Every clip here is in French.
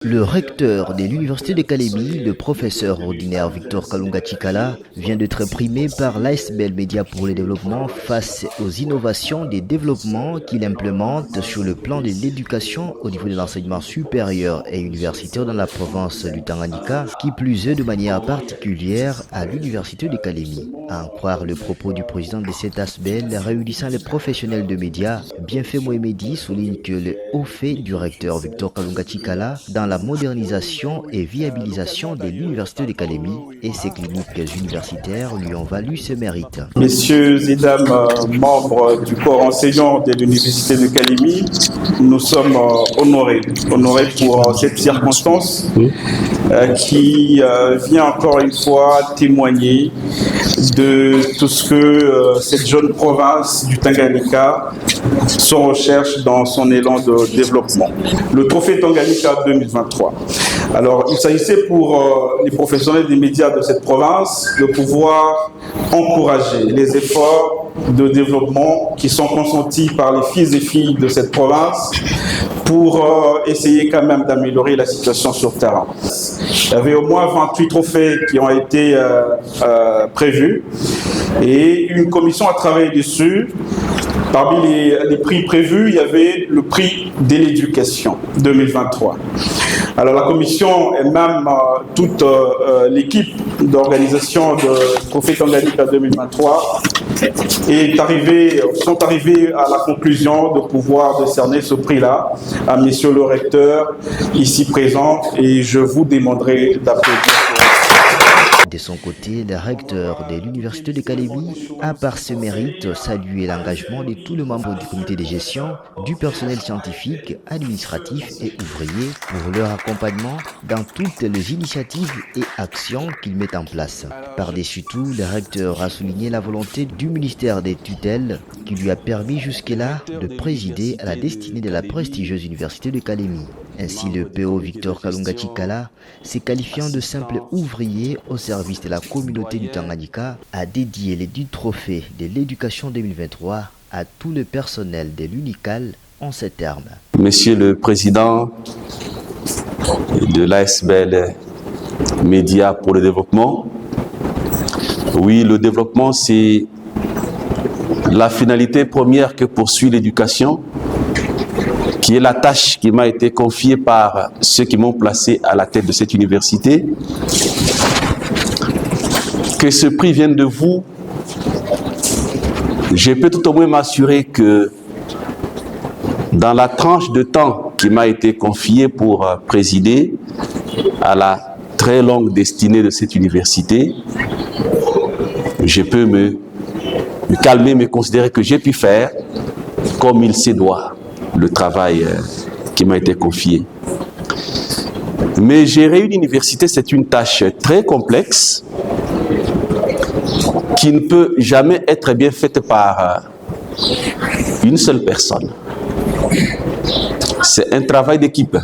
Le recteur de l'université de Calémie, le professeur ordinaire Victor Kalunga Chikala, vient d'être primé par l'ASBL Média pour le développement face aux innovations des développements qu'il implémente sur le plan de l'éducation au niveau de l'enseignement supérieur et universitaire dans la province du Tanganyika, qui plus est de manière particulière à l'université de Calémie. À en croire le propos du président de cette ASBL réunissant les professionnels de médias, Bienfait Mohamedi souligne que le haut fait du recteur Victor Kalunga Chikala dans la modernisation et viabilisation de l'université de Calémie et ses cliniques universitaires lui ont valu ce mérite. Messieurs et dames membres du corps enseignant de l'université de Calémie, nous sommes honorés pour cette circonstance qui vient encore une fois témoigner de tout ce que cette jeune province du Tanganyika se recherche dans son élan de développement. Le trophée Tanganyika 2023. Alors, il s'agissait pour les professionnels des médias de cette province de pouvoir encourager les efforts de développement qui sont consentis par les fils et filles de cette province pour essayer quand même d'améliorer la situation sur terrain. Il y avait au moins 28 trophées qui ont été prévus et une commission a travaillé dessus. Parmi les prix prévus, il y avait le prix de l'éducation 2023. Alors la commission et même toute l'équipe d'organisation de Trophée Tanganyika 2023 sont arrivés à la conclusion de pouvoir décerner ce prix-là à Monsieur le recteur ici présent et je vous demanderai d'applaudir. De son côté, le recteur de l'université de Calémie a par ce mérite salué l'engagement de tous les membres du comité de gestion, du personnel scientifique, administratif et ouvrier pour leur accompagnement dans toutes les initiatives et actions qu'ils mettent en place. Par-dessus tout, le recteur a souligné la volonté du ministère des tutelles qui lui a permis jusque-là de présider à la destinée de la prestigieuse université de Calémie. Ainsi, le PO Victor Kalunga Chikala, se qualifiant de simple ouvrier au service de la communauté du Tanganyika, a dédié les 10 trophées de l'éducation 2023 à tout le personnel de l'UNICAL en ces termes. Monsieur le Président de l'ASBL Média pour le développement, oui, le développement, c'est la finalité première que poursuit l'éducation, qui est la tâche qui m'a été confiée par ceux qui m'ont placé à la tête de cette université. Que ce prix vienne de vous, je peux tout au moins m'assurer que dans la tranche de temps qui m'a été confiée pour présider à la très longue destinée de cette université, je peux me calmer, me considérer que j'ai pu faire comme il se doit le travail qui m'a été confié. Mais gérer une université, c'est une tâche très complexe qui ne peut jamais être bien faite par une seule personne. C'est un travail d'équipe.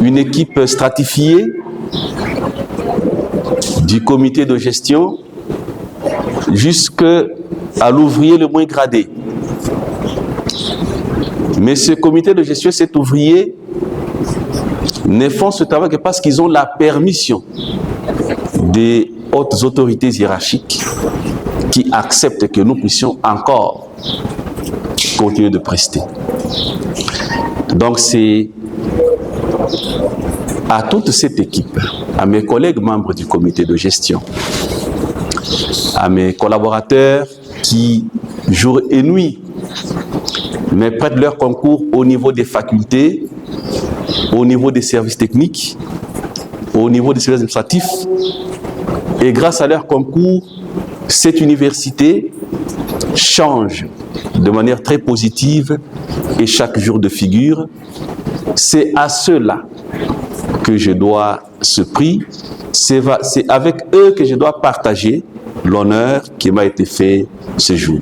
Une équipe stratifiée du comité de gestion jusqu'à l'ouvrier le moins gradé. Mais ce comité de gestion, cet ouvrier, ne font ce travail que parce qu'ils ont la permission des hautes autorités hiérarchiques qui acceptent que nous puissions encore continuer de prester. Donc c'est à toute cette équipe, à mes collègues membres du comité de gestion, à mes collaborateurs qui, jour et nuit, mais prêtent leur concours au niveau des facultés, au niveau des services techniques, au niveau des services administratifs. Et grâce à leur concours, cette université change de manière très positive et chaque jour de figure. C'est à ceux-là que je dois ce prix. C'est avec eux que je dois partager l'honneur qui m'a été fait ce jour.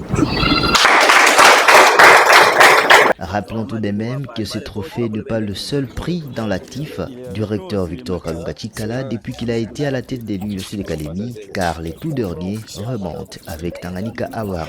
Rappelons tout de même que ce trophée n'est pas le seul prix dans l'actif du recteur Victor Kalunga Chikala depuis qu'il a été à la tête de l'université de Calémie, car les tout derniers remontent avec Tanganyika Award.